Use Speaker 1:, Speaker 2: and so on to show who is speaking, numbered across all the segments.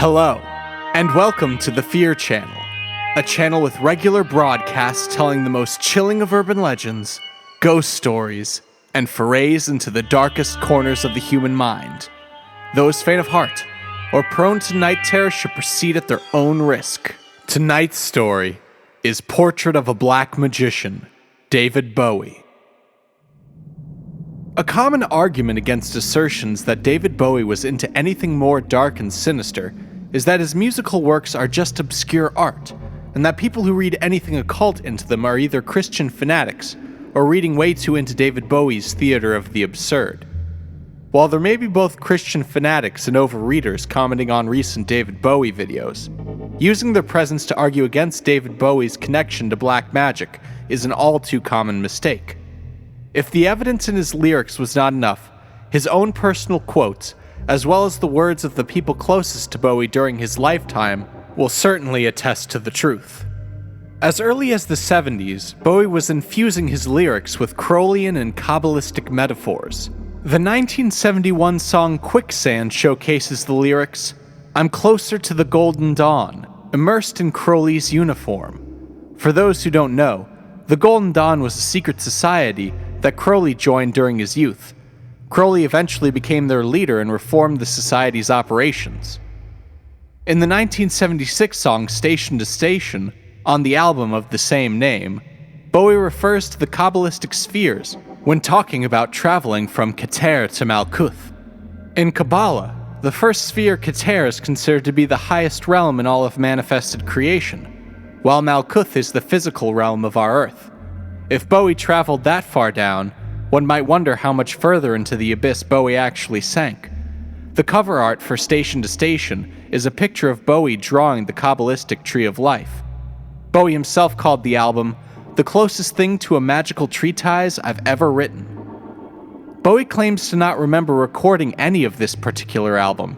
Speaker 1: Hello, and welcome to the Fear Channel, a channel with regular broadcasts telling the most chilling of urban legends, ghost stories, and forays into the darkest corners of the human mind. Those faint of heart or prone to night terror should proceed at their own risk. Tonight's story is Portrait of a Black Magician, David Bowie. A common argument against assertions that David Bowie was into anything more dark and sinister is that his musical works are just obscure art, and that people who read anything occult into them are either Christian fanatics or reading way too into David Bowie's theater of the absurd. While there may be both Christian fanatics and overreaders commenting on recent David Bowie videos, using their presence to argue against David Bowie's connection to black magic is an all too common mistake. If the evidence in his lyrics was not enough, his own personal quotes, as well as the words of the people closest to Bowie during his lifetime, will certainly attest to the truth. As early as the 70s, Bowie was infusing his lyrics with Crowleyan and Kabbalistic metaphors. The 1971 song Quicksand showcases the lyrics, "I'm closer to the golden dawn, immersed in Crowley's uniform." For those who don't know, the Golden Dawn was a secret society that Crowley joined during his youth. Crowley eventually became their leader and reformed the society's operations. In the 1976 song Station to Station, on the album of the same name, Bowie refers to the Kabbalistic spheres when talking about traveling from Keter to Malkuth. In Kabbalah, the first sphere, Keter, is considered to be the highest realm in all of manifested creation, while Malkuth is the physical realm of our earth. If Bowie traveled that far down, one might wonder how much further into the abyss Bowie actually sank. The cover art for Station to Station is a picture of Bowie drawing the Kabbalistic Tree of Life. Bowie himself called the album the closest thing to a magical treatise I've ever written. Bowie claims to not remember recording any of this particular album.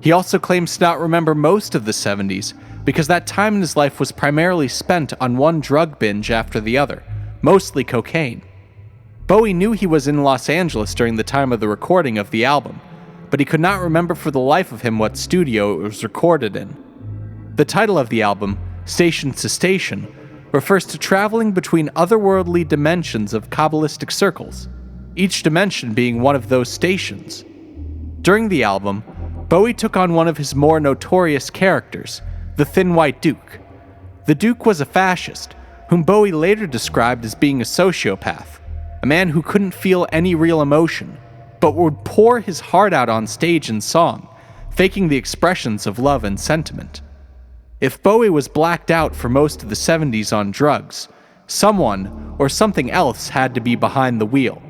Speaker 1: He also claims to not remember most of the 70s because that time in his life was primarily spent on one drug binge after the other, mostly cocaine. Bowie knew he was in Los Angeles during the time of the recording of the album, but he could not remember for the life of him what studio it was recorded in. The title of the album, Station to Station, refers to traveling between otherworldly dimensions of Kabbalistic circles, each dimension being one of those stations. During the album, Bowie took on one of his more notorious characters, the Thin White Duke. The Duke was a fascist, whom Bowie later described as being a sociopath, a man who couldn't feel any real emotion, but would pour his heart out on stage in song, faking the expressions of love and sentiment. If Bowie was blacked out for most of the 70s on drugs, someone or something else had to be behind the wheel.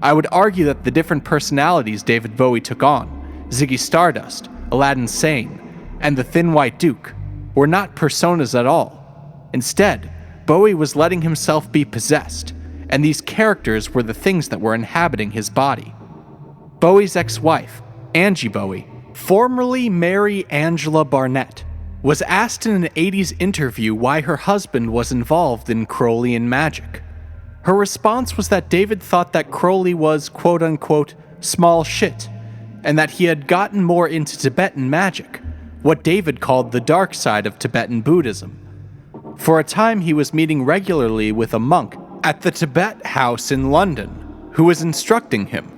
Speaker 1: I would argue that the different personalities David Bowie took on, Ziggy Stardust, Aladdin Sane, and the Thin White Duke, were not personas at all. Instead, Bowie was letting himself be possessed, and these characters were the things that were inhabiting his body. Bowie's ex-wife, Angie Bowie, formerly Mary Angela Barnett, was asked in an 80s interview why her husband was involved in Crowleyan magic. Her response was that David thought that Crowley was quote-unquote small shit, and that he had gotten more into Tibetan magic, what David called the dark side of Tibetan Buddhism. For a time he was meeting regularly with a monk at the Tibet House in London, who was instructing him.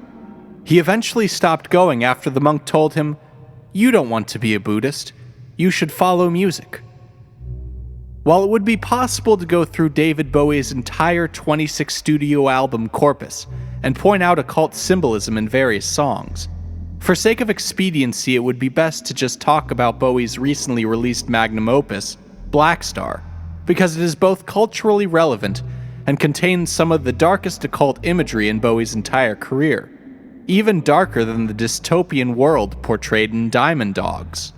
Speaker 1: He eventually stopped going after the monk told him, "You don't want to be a Buddhist. You should follow music." While it would be possible to go through David Bowie's entire 26 studio album corpus and point out occult symbolism in various songs, for sake of expediency it would be best to just talk about Bowie's recently released magnum opus, Blackstar, because it is both culturally relevant and contains some of the darkest occult imagery in Bowie's entire career, even darker than the dystopian world portrayed in Diamond Dogs.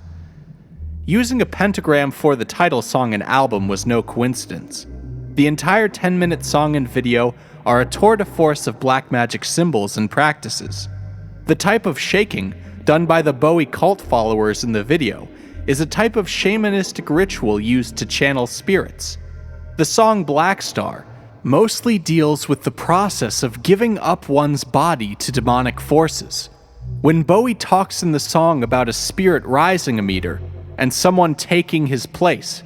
Speaker 1: Using a pentagram for the title song and album was no coincidence. The entire 10-minute song and video are a tour de force of black magic symbols and practices. The type of shaking done by the Bowie cult followers in the video is a type of shamanistic ritual used to channel spirits. The song Blackstar mostly deals with the process of giving up one's body to demonic forces. When Bowie talks in the song about a spirit rising a meter, and someone taking his place.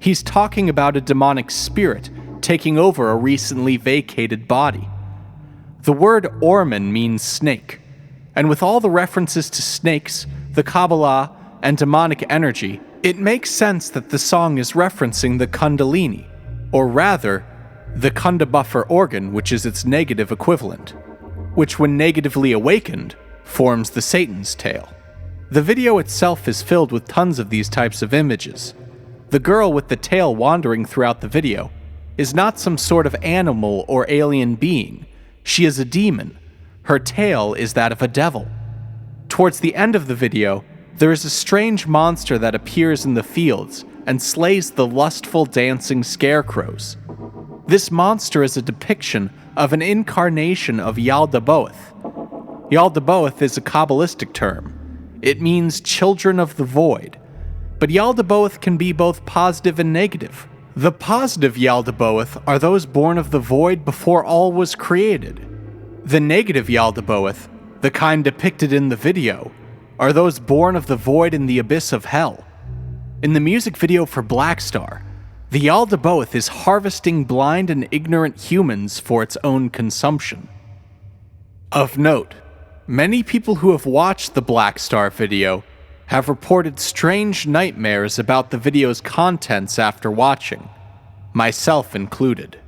Speaker 1: He's talking about a demonic spirit taking over a recently vacated body. The word Orman means snake, and with all the references to snakes, the Kabbalah, and demonic energy, it makes sense that the song is referencing the Kundalini, or rather, the Kunda buffer organ, which is its negative equivalent, which when negatively awakened, forms the Satan's tail. The video itself is filled with tons of these types of images. The girl with the tail wandering throughout the video is not some sort of animal or alien being. She is a demon. Her tail is that of a devil. Towards the end of the video, there is a strange monster that appears in the fields and slays the lustful dancing scarecrows. This monster is a depiction of an incarnation of Yaldabaoth. Yaldabaoth is a Kabbalistic term. It means children of the void. But Yaldabaoth can be both positive and negative. The positive Yaldabaoth are those born of the void before all was created. The negative Yaldabaoth, the kind depicted in the video, are those born of the void in the abyss of hell. In the music video for Blackstar, the Yaldabaoth is harvesting blind and ignorant humans for its own consumption. Of note, many people who have watched the Blackstar video have reported strange nightmares about the video's contents after watching, myself included.